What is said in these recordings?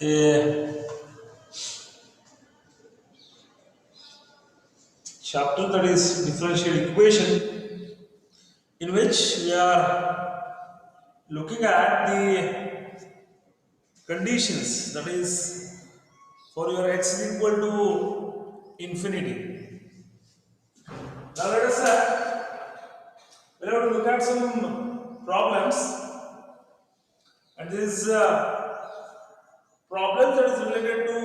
a chapter that is differential equation, in which we are looking at the conditions, that is for your x is equal to infinity. Now let us we'll have to look at some problems, and this problem that is related to,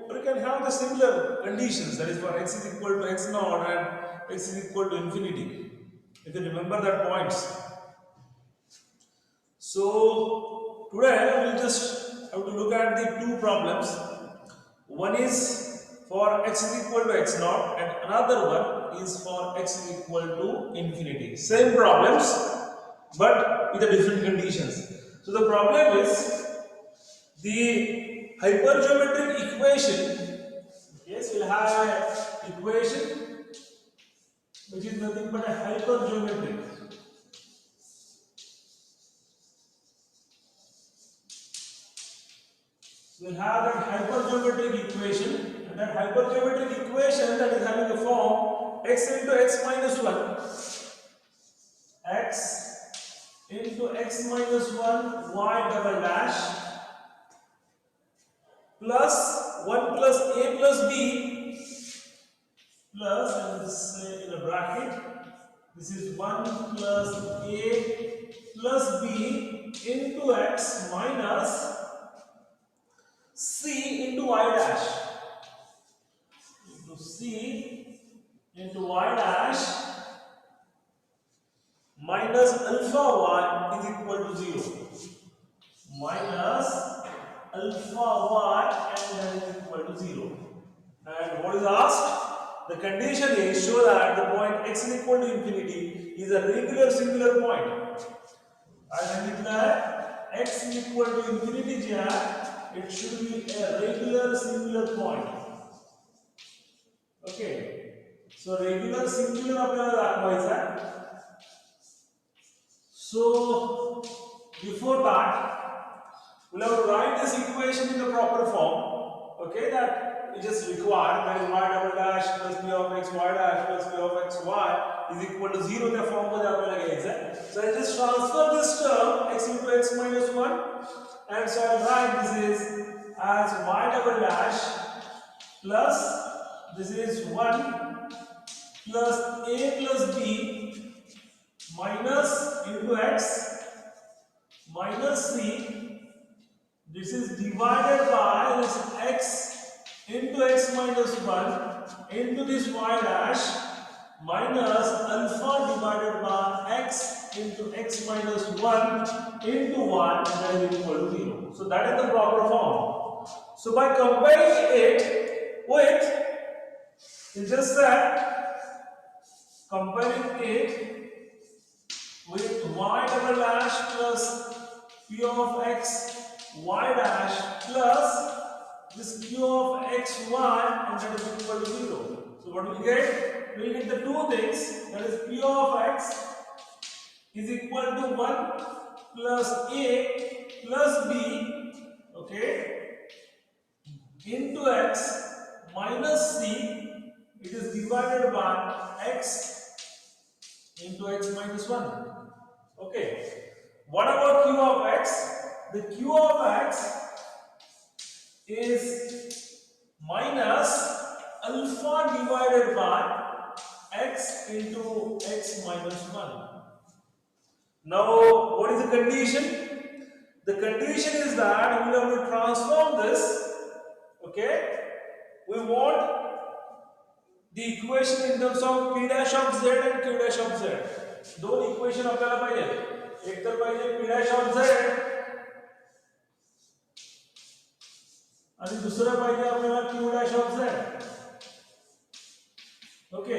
or you can have the similar conditions, that is for x is equal to x naught and x is equal to infinity. You can remember that points. So today we'll just have to look at the two problems. One is for x is equal to x naught and another one is for x is equal to infinity. Same problems but with the different conditions. So the problem is the hypergeometric equation. Yes, we'll have an equation which is nothing but a hypergeometric. So we'll have that hypergeometric equation, and that hypergeometric equation that is having the form x into x minus 1, x into x minus 1 y double dash plus 1 plus a plus b plus, and this in a bracket, this is 1 plus a plus b into x minus c into y dash, into c into y dash minus alpha y is equal to 0, minus alpha y and then is equal to 0. And what is asked? The condition is show that the point x is equal to infinity is a regular singular point. And declare x is equal to infinity, it should be a regular singular point. Okay. So regular singular आपल्याला दाखवायचा आहे. So before that, we'll have to write this equation in the proper form. Okay, that we just require, that is y double dash plus p of x y dash plus p of x y is equal to 0 त्या form मध्ये आपल्याला घ्यायचं आहे. So I just transfer this term x into x minus 1, and so I'll write this is as y double dash plus this is 1 plus a plus b minus into x minus c, this is divided by this x into x minus 1 into this y dash minus alpha divided by x into x minus 1 into 1, that is equal to 0. So that is the proper form. So by comparing it with, you just said comparing it with y double dash plus p of x y dash plus this q of x y, and that is equal to 0. So what do we get? We will get the two things, that is p of x is equal to 1 plus a plus b, okay, into x minus c, it is divided by x into x minus 1. Okay. What about q of x? The q of x is minus alpha divided by x into x minus 1. Now, what is the condition? The condition is that we have to transform this. Okay, we want the equation in terms of p dash of z and q dash of z. दोन equation आपल्याला पाहिजे. एक तर पाहिजे p dash of z आणि दुसरं पाहिजे आपल्याला q dash of z. Okay,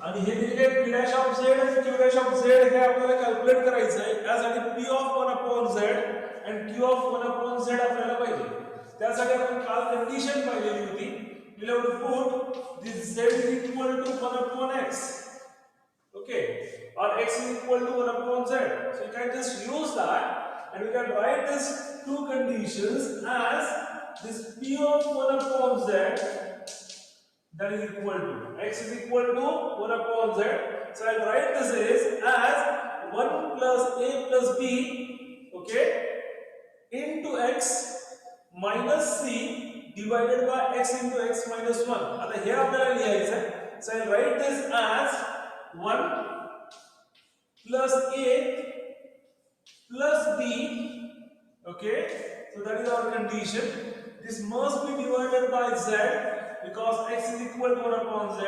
आणि हे दिले p dash of z आणि q dash of z हे आपल्याला कॅल्क्युलेट करायचं आहे. त्यासाठी p of 1 upon z and q of 1 upon z आपल्याला पाहिजे. त्यासाठी आपण काल कंडिशन पाहिलेली होती. we'll have to put this z is equal to 1 upon x, okay, or x is equal to 1 upon z. So you can just use that, and we can write these two conditions as this p of 1 upon z, that is equal to x is equal to 1 upon z. So I'll write this as 1 plus a plus b, okay, into x minus c divided by x into x minus 1. आता हे आपल्याला लिहायचं. So I'll write this as 1 plus a plus b, okay. So that is our condition. This must be divided by z because x is equal to 1 upon z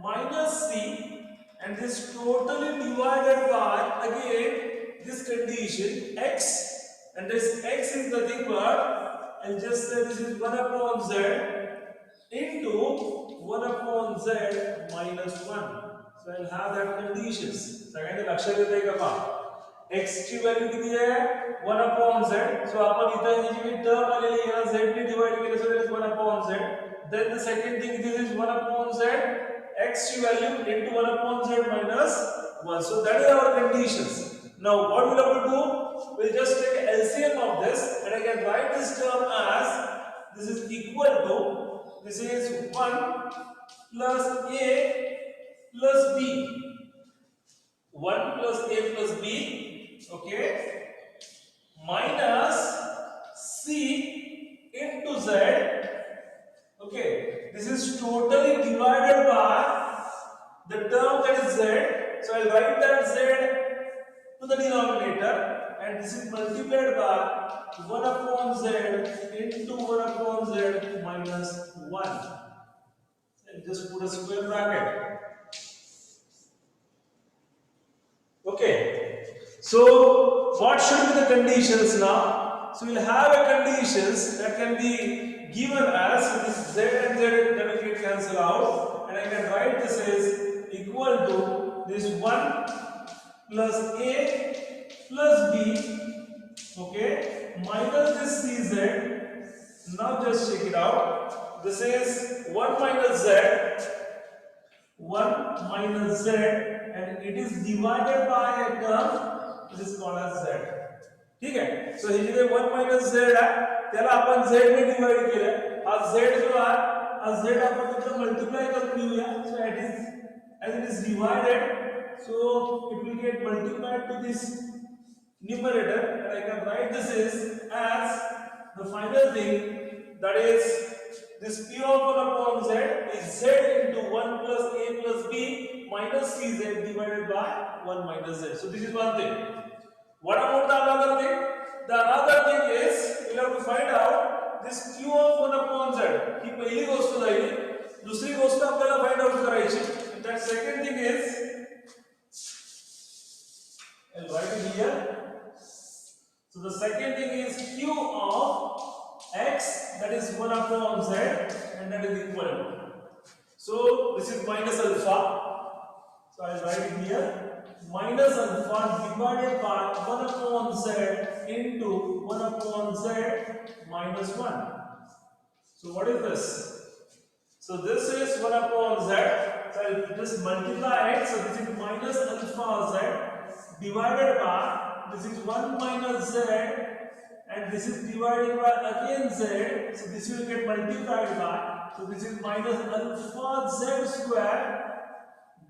minus c, and this totally divided by again this condition x, and this x is nothing but I'll just say this is 1 upon z into 1 upon z minus 1. So I'll have that conditions. सगळ्यांनी लक्षात येतंय का पहा, x ची value किती आहे 1 upon z. सो आपण इथं ही जी टर्म आलेली आहे याला z ने डिवाइड केलं, so it is 1 upon z. Then the second thing, this is 1 upon z, x ची value into 1 upon z minus 1. So that is our conditions. Now what we'll have to do, we'll just take LCM of this, and I can write this term as this is equal to, this is 1 plus a plus b, 1 plus a plus b, okay, minus c into z, okay. This is totally divided by the term that is z. So I'll write that z to the denominator, and this is multiplied by 1 upon z into 1 upon z minus 1. And just put a square bracket. Okay. So what should be the conditions now? So we'll have a conditions that can be given as, so this z and z that will get cancelled out, and I can write this as equal to this 1 plus a plus b, okay, minus this cz. Now just check it out. This is 1 minus z, 1 minus z, and it is divided by a term which is called as z. ठीक है. So हे जे 1 minus z आहे त्याला आपण z ने divide केलं. हा z जो आहे हा z आपण इथे मल्टिप्लाय करून घेऊया. So it is, as it is divided, so it will get multiplied to this numerator, and I can write this as the final thing, that is this p of 1 upon z is z into 1 plus a plus b minus cz divided by 1 minus z. So this is one thing. What about the another thing? The another thing is we'll have to find out this q of 1 upon z. ही पहिली गोष्ट झाली. दुसरी गोष्ट आपल्याला find out करायची. That second thing is, I'll write it here. So the second thing is q of x, that is 1 upon z, and that is equal to. So this is minus alpha. So I'll write it here. Minus alpha divided by 1 upon z into 1 upon z minus 1. So what is this? So this is 1 upon z. So I'll just multiply it. So this is minus alpha z divided by, this is 1 minus z, and this is divided by again z. So this will get multiplied by, so this is minus alpha z square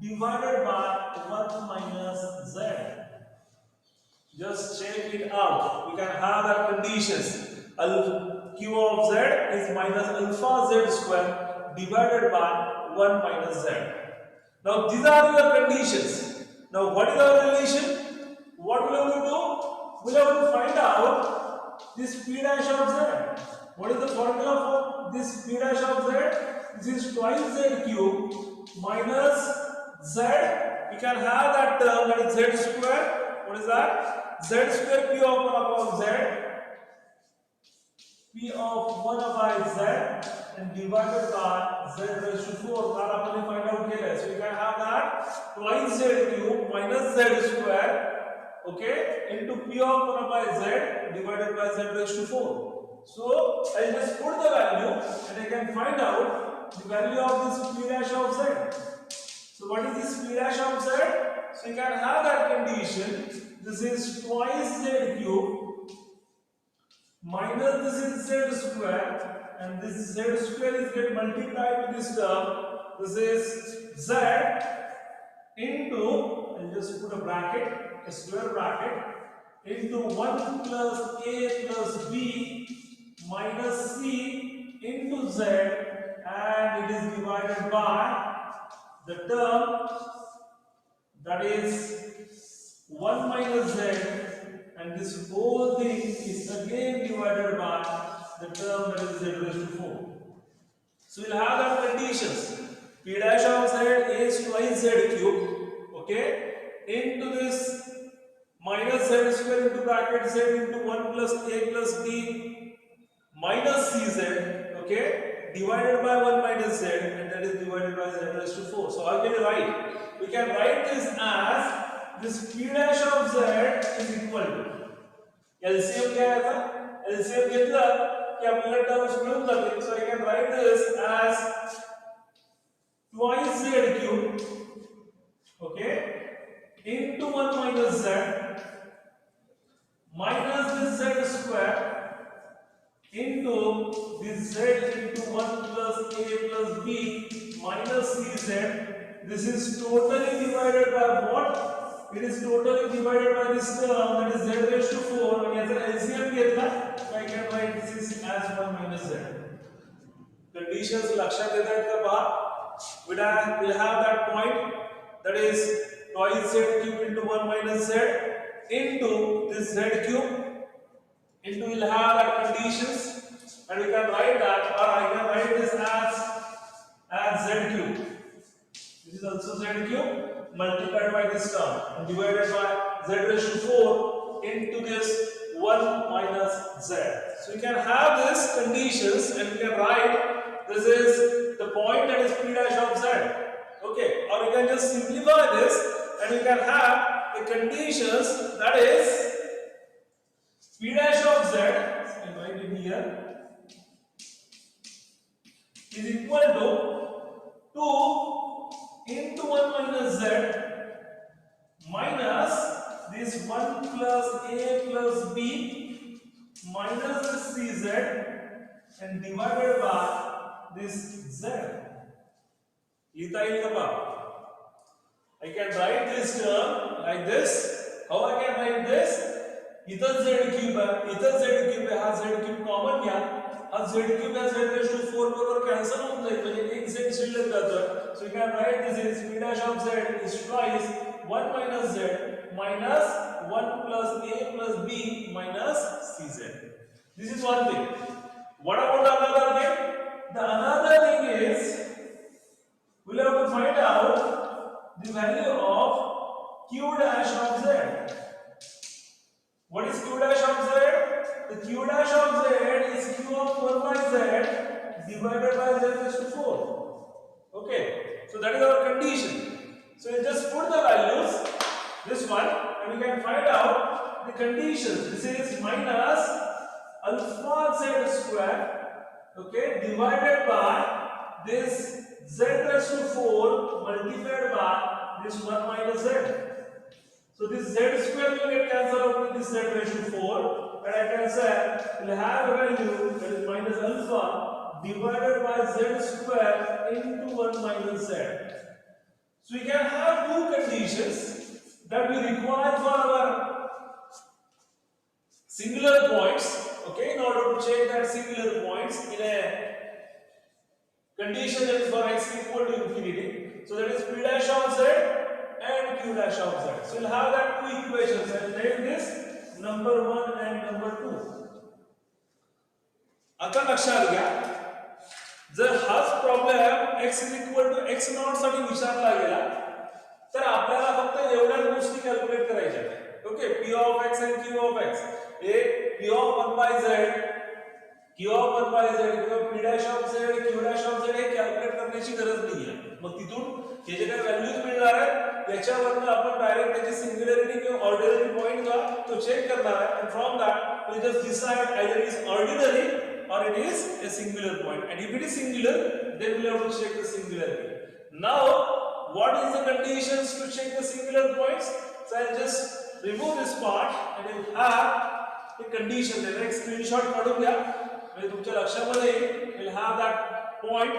divided by 1 minus z. Just check it out. We can have the conditions. Q of z is minus alpha z square divided by 1 minus z. Now these are your conditions. Now what is our relation? What we have to do? We have to find out this p dash of z. What is the formula for this p dash of z? This is twice z cube minus z. We can have that term, that is z square. What is that? Z square p of 1 upon z. P of 1 by z and divided by z raised to 4. That आपने find out केला. So we can have that twice z cube minus z square, okay, into p of 1 by z divided by z raised to 4. So I just put the value and I can find out the value of this p dash of z. So what is this p dash of z? So you can have that condition. This is twice z cube minus this is z square, and this z square is get multiplied with this term. This is z into, I'll just put a bracket, a square bracket, into 1 plus a plus b minus c into z, and it is divided by the term that is 1 minus z, and this whole thing is again divided by the term that is z raised to 4. So we'll have that conditions. P dash of z is twice z cube, okay, into this minus z square into bracket z into 1 plus a plus b minus cz, okay, divided by 1 minus z, and that is divided by z raised to 4. So how can you write? We can write this as this p dash of z is equal to LCM क्या है था? LCM घेतला की आपल्याला terms मिळून जातील. So I can write this as twice z cube, okay, into 1 minus z minus this z square into this z into 1 plus a plus b minus cz. This is totally divided by what? It is totally divided by this term that is z raised to 4. And याचा LCM घेतला, so I can write this as 1 minus z. Conditions लक्षात येतात का पहा? We'll have that point that is twice z cube into 1 minus z into this z cube into, we'll have that conditions, and we can write that, or I can write this as z cube. This is also z cube multiplied by this term and divided by z raised to 4 into this 1 minus z. So we can have these conditions, and we can write this is the point that is p dash of z. Okay, or we can just simplify this, and we can have the conditions that is p dash of z, I write it here, is equal to 2 into 1 minus z minus this 1 plus a plus b minus this cz, and divided by this z. लिहिता येईल का बा? I can write this term like this. How I can write this? इथं z cube आहे, इथं z cube आहे, हा z cube common घ्या, हा z क्यूब या z raised to 4 बरोबर कॅन्सल होऊन जाईल, म्हणजे एक z शिल्लक राहतोय. So you can write this is p dash of z is twice 1 minus z minus 1 plus a plus b minus cz. This is one thing. What about another thing? The another thing is we'll have to find out the value of q dash of z. What is q dash of z? The q dash of z is q of 1 by z divided by z raised to 4. Okay, so that is our condition. So you just put the values, this one, and we can find out the conditions. This is minus alpha z square, okay, divided by this z raised to 4 multiplied by this 1 minus z. So this z square will get cancelled out with this z raised to 4, and I can say we'll have a value that is minus alpha divided by z square into 1 minus z. So we can have two conditions that we require for our singular points, okay, in order to check that singular points in a condition that is for x equal to infinity. So that is p dash of z and q dash of z. So we'll have that two equations, and name this number 1 and number 2. आता लक्षात घ्या, जर हाच problem x equal to x naught साठी विचारला गेला तर आपल्याला फक्त एवढ्याच गोष्टी कॅल्क्युलेट करायच्या आहेत. Okay, p of x and q of x, हे p of 1 by z, q of 1 by z किंवा p dash of z, q dash of z हे कॅल्क्युलेट करण्याची गरज नाहीये. मग तिथून हे जे काही व्हॅल्यूज मिळणार आहेत त्याच्यावरून आपण डायरेक्ट त्याची सिंग्युलॅरिटी किंवा ऑर्डिनरी पॉइंट जो तो चेक करणार आहे, and from that we just decide either it is ordinary or it is a singular point, and if it is singular then we have to check the singularity. Now what is the conditions to check the singular points? So I'll just remove this part, and you have एक condition देणार, एक screenshot काढून घ्या म्हणजे तुमच्या लक्षामध्ये येईल. Will have that point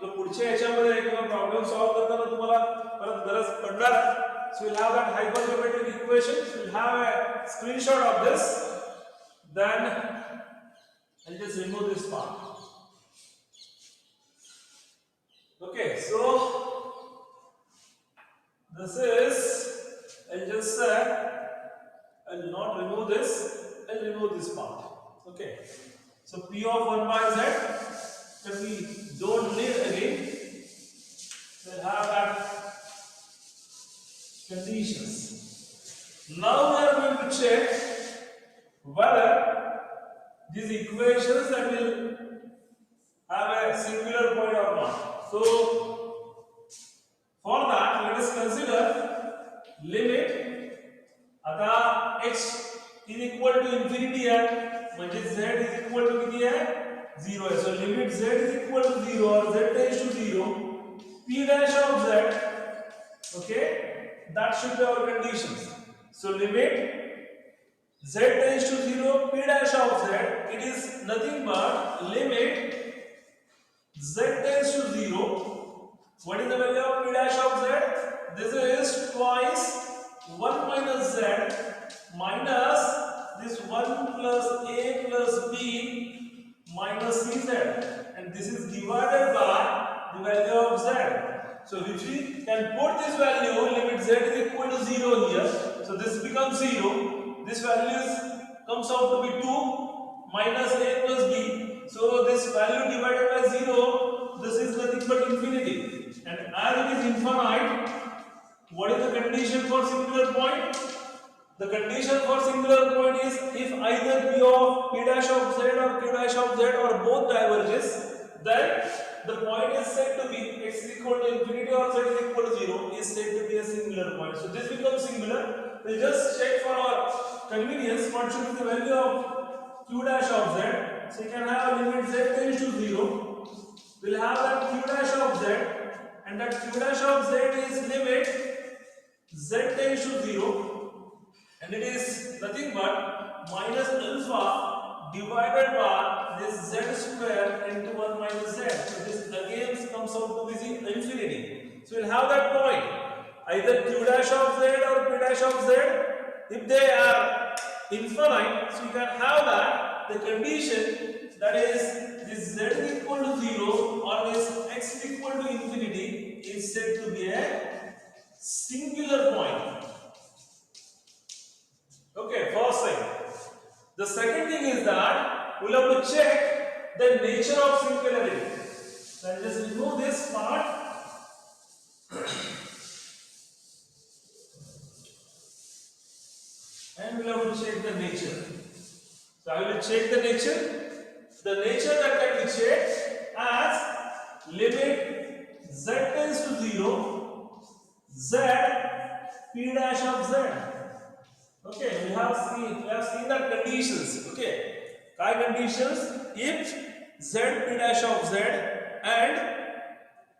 जो पुढच्या याच्यामध्ये किंवा प्रॉब्लेम सॉल्व्ह करताना तुम्हाला परत गरज पडणार. So we'll have that hypergeometric equation. We'll have a screenshot of this. Then I'll just remove this part. Okay, so this is, I'll just say, I'll not remove this, I'll remove this part. Okay, so P of 1 by Z, that we don't need again. We'll have that conditions. Now we are going to check whether these equations that will have a singular point or not. So for that let us consider limit. आता x is equal to infinity है, म्हणजे z is equal to किती है 0 है. So limit z is equal to 0 or z tends to 0, p dash of z, okay, that should be our conditions. So limit z tends to 0, p dash of z, it is nothing but limit z tends to 0. What is the value of p dash of z? This is twice 1 minus z minus this 1 plus a plus b minus cz, and this is divided by the value of z. So if we can put this value, limit z is equal to 0 here, so this becomes 0. This value comes out to be 2 minus a plus b. So this value divided by 0, this is nothing but infinity. And as it is infinite, what is the condition for singular point? The condition for singular point is if either p of p dash of z or q dash of z or both diverges, then the point is said to be x is equal to infinity or z is equal to 0 is said to be a singular point. So this becomes singular. We'll just check for our convenience what should be the value of q dash of z. So you can have limit z tends to 0. We'll have that q dash of z, and that q dash of z is limit z tends to 0, and it is nothing but minus alpha divided by this z square into 1 minus z. So this again comes out to be infinity. So we'll have that point either q dash of z or p dash of z. If they are infinite, so you can have that the condition that is this z is equal to 0 or this x is equal to infinity is said to be a singular point. Okay, first thing. The second thing is that we'll have to check the nature of singularity. So I'll just remove this part. And we'll have to check the nature. So I will check the nature. The nature that can be checked as limit z tends to 0, z p dash of z. Okay, we have seen the conditions. Okay, काय conditions? If z p dash of z and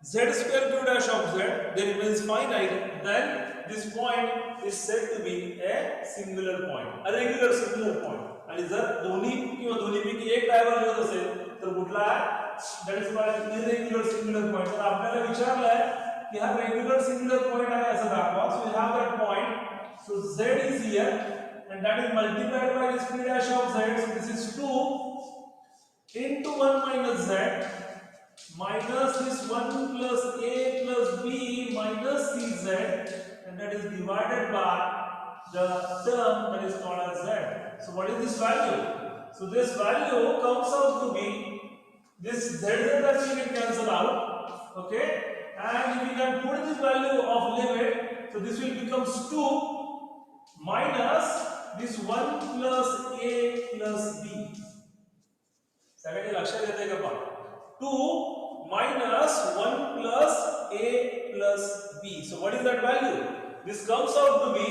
z square q dash of z they remains finite, then this point is said to be a singular point, a regular singular point. आणि जर दोन्ही किंवा दोन्हीपैकी एक divergence असेल तर कुठला आहे? That is called irregular singular point. तर आपल्याला विचारलंय की हा रेग्युलर सिंग्युलर पॉइंट आहे असं दाखवा. So we have that point. So z is here and that is multiplied by this p dash of z. So this is 2 into 1 minus z minus this 1 plus a plus b minus cz, and that is divided by the term that is called as z. So what is this value? So this value comes out to be this z that we can cancel out. Okay, and if we can put this value of limit, so this will becomes 2 minus this 1 plus a plus b. सगळ्यांनी लक्षात येते का पहा? 2 minus 1 plus a plus b. So what is that value? This comes out to be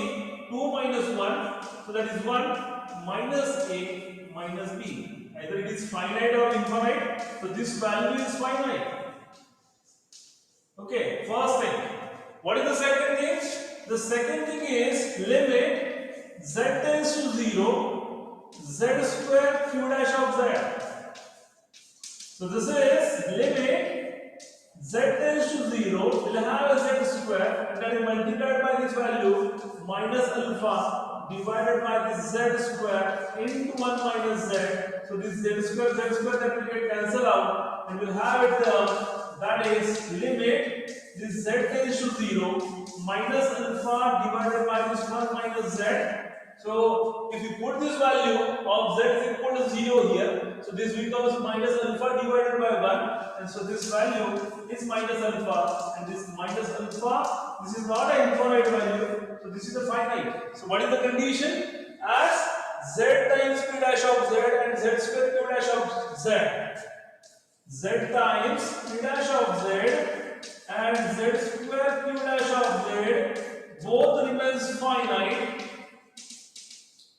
2 minus 1. So that is 1 minus a minus b. Either it is finite or infinite. So this value is finite. Okay, first thing. What is the second thing? The second thing is limit z tends to 0, z square q dash of z. So this is limit z tends to 0, we'll have a z square and that is multiplied by this value minus alpha divided by this z square into 1 minus z. So this z square that will get cancelled out and we'll have it that is limit this z tends to 0 minus alpha divided by this 1 minus z. So if you put this value of z is equal to 0 here, so this becomes minus alpha divided by 1, and so this value is minus alpha, and this minus alpha, this is not an infinite value, so this is a finite. So what is the condition? As z times q dash of z and z square q dash of z, z times q dash of z and z square q dash of z both remains finite,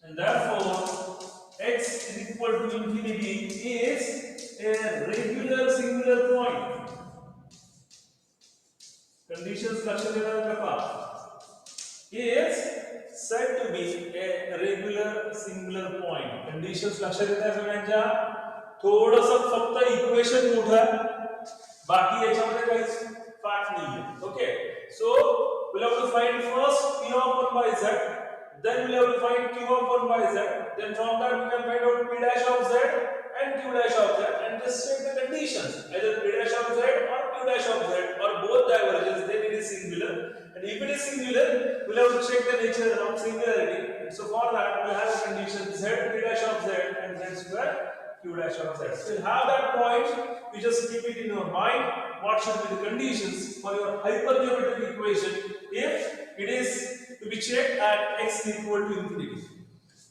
and therefore x is equal to infinity is a regular singular point. Conditions is said to be a regular singular point. Conditions थोडंसं फक्त equation मोठं आहे, बाकी याच्यामध्ये काहीच fact नाहीये. Okay, so we'll have to find first p of 1 by z, then we'll have to find q of 1 by z, then from that we can find out p dash of z and q dash of z and just check the conditions, either p dash of z or q dash of z or both diverges, then it is singular, and if it is singular we'll have to check the nature of singularity, and so for that we'll have a condition z p dash of z and z square q dash of z. So you'll have that point, you just keep it in your mind. What should be the conditions for your hypergeometric equation if it is to be checked at x equal to infinity?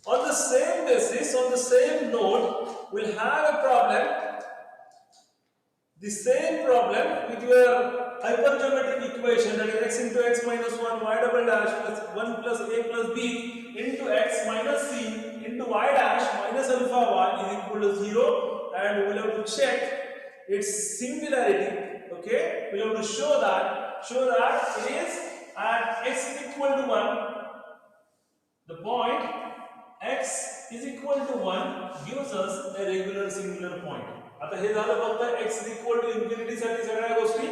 On the same basis, on the same note, we'll have a problem, the same problem with your hypergeometric equation, that is x into x minus 1 y double dash plus 1 plus a plus b into x minus c into y dash minus alpha y is equal to 0, and we will have to check its singularity. Okay, we have to show that it is at x is equal to 1, the point x is equal to 1 gives us a regular singular point. आता हे झालं फक्त x is equal to infinity साठी सगळ्या गोष्टी.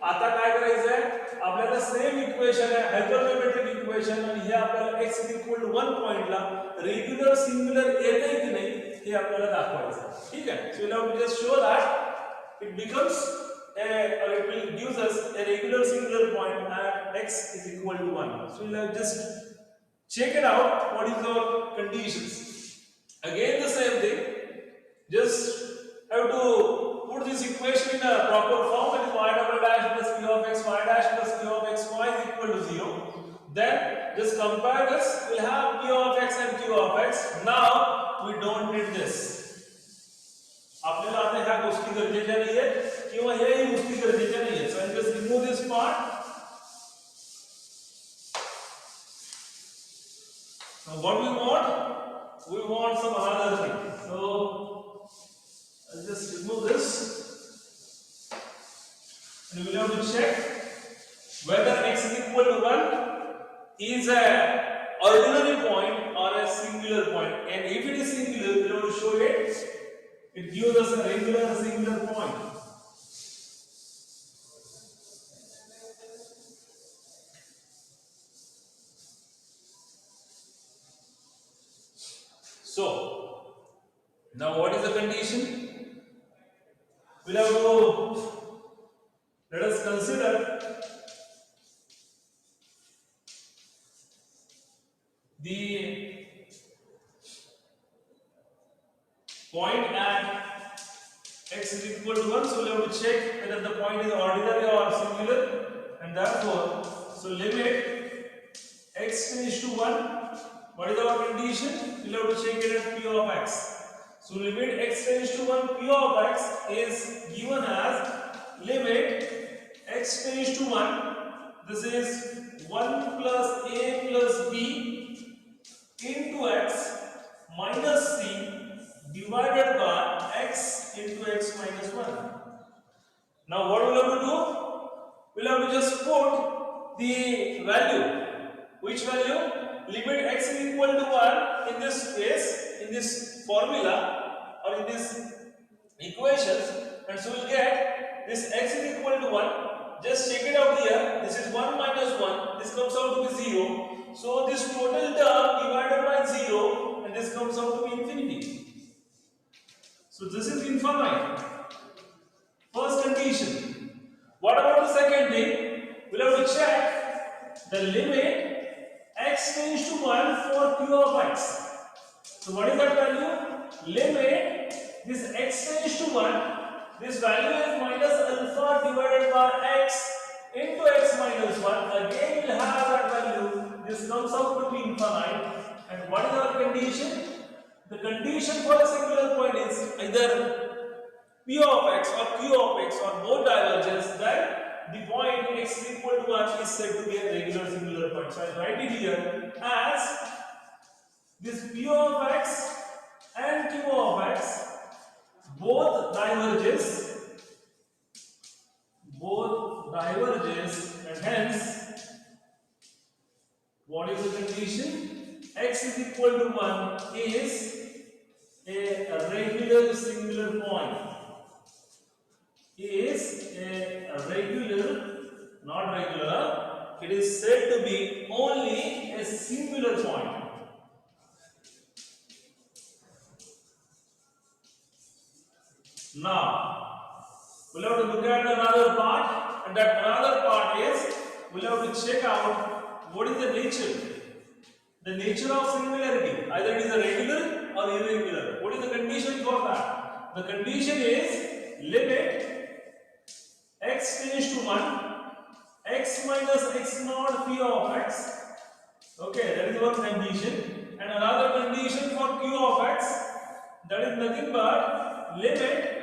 आता काय करायचं आहे, आपल्याला सेम इक्वेशन आहे हायपरजोमेट्रिक इक्वेशन, आणि हे आपल्याला x is equal to 1 पॉइंटला रेग्युलर सिंग्युलर येते की नाही हे आपल्याला दाखवायचं. ठीक आहे, so we'll have to just show that it becomes or it will gives us a regular singular point at x is equal to 1. So we'll have just check it out. What is our conditions? Again the same thing. Just have to put this equation in a proper form. That is y double dash plus q of x y dash plus q of x y is equal to 0. Then just compare this. We'll have q of x and q of x. Now we don't need this. आपल्याला आता ह्या गोष्टी गरजेच्या नाहीये किंवा ह्याही गोष्टी गरजेच्या नाहीये. So I'll just remove this part. Now what we want? We want some other thing. So I'll just remove this, and we'll have to check whether x is equal to 1 is a ordinary point or a singular point, and if it is singular we'll have to show it. It gives us a regular singular point. So now what is the condition? We'll have to let us consider the point at x is equal to 1, so we'll have to check whether the point is ordinary or singular, and therefore so limit x tends to 1. What is our condition? We'll have to check it at p of x. So limit x tends to 1 p of x is given as limit x tends to 1. This is 1 plus a plus b into x minus c divided by x into x minus 1. Now what we'll have to do? We'll have to just put the value. Which value? limit x is equal to 1 in this case, in this formula or in this equations, and so we'll get this x is equal to 1. Just check it out here. This is 1 minus 1. This comes out to be 0. So this total term divided by 0, and this comes out to be infinity. So this is infinite. First condition. What about the second thing? We'll have to check the limit x tends to 1 for q of x. So what is that value? Limit this x tends to 1. This value is minus alpha divided by x into x minus 1. Again we'll have that value. This comes out to be infinite. And what is our condition? The condition for a singular point is either p of x or q of x or both divergence, then the point x is equal to 1 is said to be a regular singular point. So I write it here as this p of x and q of x both diverges, and hence what is the condition? X is equal to 1 is a regular singular point. Is a regular, not regular. It is said to be only a singular point. Now, we'll have to look at another part, and that another part is we'll have to check out what is the nature. The nature of singularity, either it is a regular or irregular. What is the condition for that? The condition is limit x tends to 1, x minus x naught p of x. Okay, that is one condition. And another condition for q of x, that is nothing but limit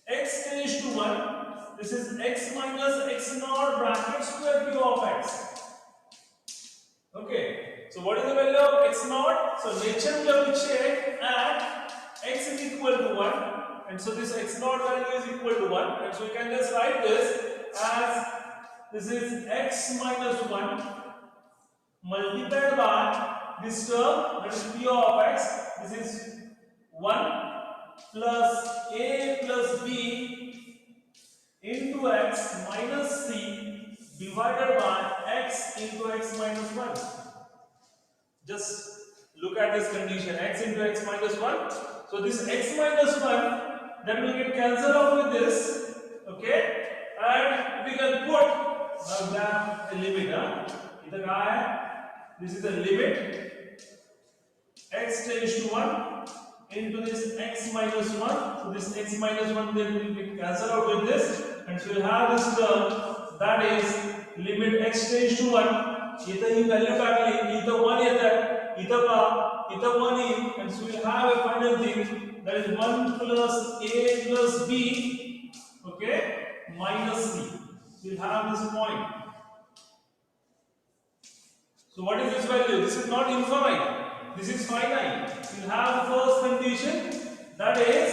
x tends to 1. This is x minus x naught bracket square q of x. Okay. So what is the value of x naught? So nature we have to check at x is equal to 1, and so this x naught value is equal to 1, and so we can just write this as this is x minus 1 multiplied by this term, that is p of x. This is 1 plus a plus b into x minus c divided by x into x minus 1. Just look at this condition, x into x minus 1. So this x minus 1 then will get cancelled out with this, okay? And we can put, now we have a limit. This is a limit x tends to 1 into this x minus 1. So this x minus 1 then will be cancelled out with this, and so we have this term that is limit x tends to 1. इधर ही value काट ली, इधर 1 इधर 1 in, and so we'll have a final thing that is 1 plus a plus b, okay, minus c. We'll have this point. So what is this value? This is not infinite. This is finite. We'll have the first condition, that is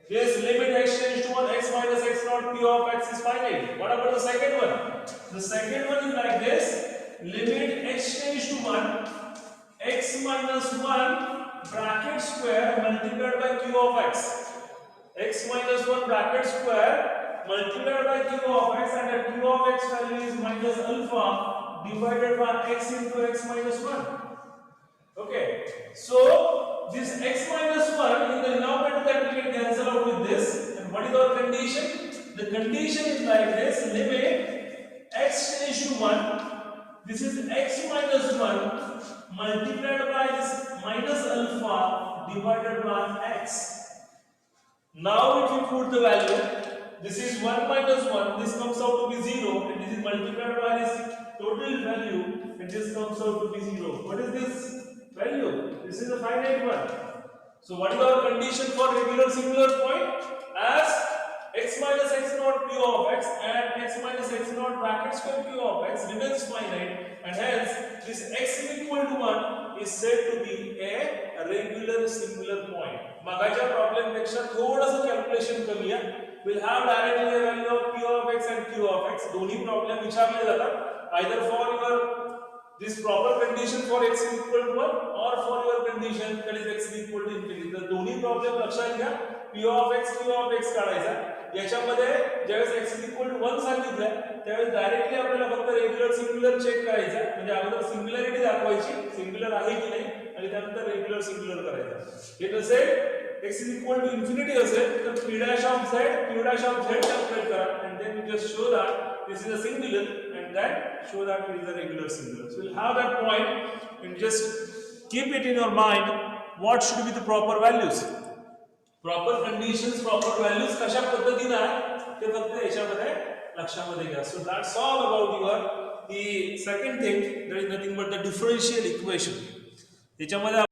this limit x tends to 1, x minus x naught p of x is finite. What about the second one? The second one is like this: limit x tends to 1, x minus 1 bracket square multiplied by q of x. X minus 1 bracket square multiplied by q of x, and the q of x value is minus alpha divided by x into x minus 1. Okay, so this x minus 1 in the denominator that will get cancelled out with this. And what is our condition? The condition is like this: limit x tends to 1. This is x minus 1 multiplied by this minus alpha divided by x. Now if you put the value, this is 1 minus 1, this comes out to be 0, and this is multiplied by this total value, and this comes out to be 0. What is this value? This is a finite one. So what is our condition for regular singular point? As x minus x naught p of x and x minus x naught bracket square q of x remains finite, and hence this x is equal to 1 is said to be a regular singular point. मागाच्या problem पेक्षा थोडंसं calculation कमी आहे. We'll have directly a value of p of x and q of x. दोन्ही problem विचारले जातात either for your this proper condition for x is equal to 1 or for your condition that is x is equal to infinity. तर दोन्ही problem लक्षात घ्या. p of x काढायचा. याच्यामध्ये ज्यावेळेस x is equal to 1 सांगितलं त्यावेळेस डायरेक्टली आपल्याला फक्त रेग्युलर सिंग्युलर चेक करायचा. म्हणजे अगोदर सिंग्युलॅरिटी दाखवायची, सिंग्युलर आहे की नाही, आणि त्यानंतर रेग्युलर सिंग्युलर करायचा. हे नसेल x is equal to infinity असेल तर p dash of z calculate करा and then you just show that this is a singular and then show that it is a regular singular. So you'll have that point and just keep it in your mind what should be the proper values. Proper conditions, proper values कशा पद्धतीने आहे ते फक्त याच्यामध्ये लक्षामध्ये घ्या. So that's all about your the second thing, that is nothing but the differential equation. त्याच्यामध्ये